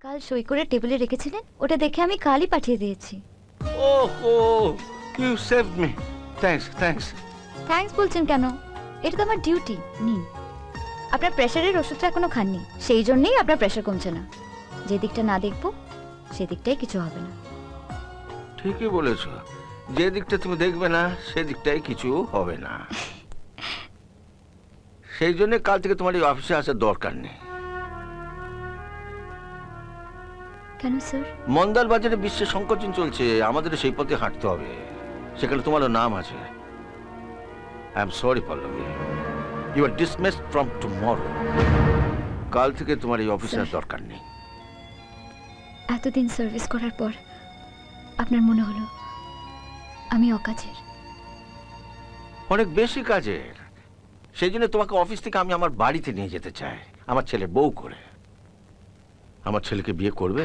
কাল সই করে টেবিলে রেখেছিলেন, ওটা দেখে আমি কালই পাঠিয়ে দিয়েছি। ওহো, you saved me. Thanks thanks. Thanks বলছেন কেন? এটা তো আমার ডিউটি। নিন, আপনার প্রেশারের ওষুধটা এখনো খাননি, সেই জন্যই আপনার প্রেশার কমছে না। যে দিকটা না দেখবো সেদিকটাই কিছু হবে না। ঠিকই বলেছ, যে দিকটা তুমি দেখবে না সেদিকটাই কিছু হবে না। সেই জন্য কাল থেকে তোমার এই অফিসে আসার দরকার নেই। কেন স্যার? মন্দার বাজারে বিশ্বের সংকোচন চলছে, আমাদের সেই পথে হাঁটতে হবে। সেখানে তোমারও নাম আছে। I am sorry Pallavi, you are dismissed from tomorrow. কাল থেকে তোমার এই অফিসের দরকার নেই। এতদিন সার্ভিস করার পর আপনার মনে হলো আমি অকাজের? অনেক বেশি কাজের। সেই জন্য তোমাকে অফিস থেকে আমি আমার বাড়িতে নিয়ে যেতে চাই, আমার ছেলে বউ করে। আমার ছেলেকে বিয়ে করবে?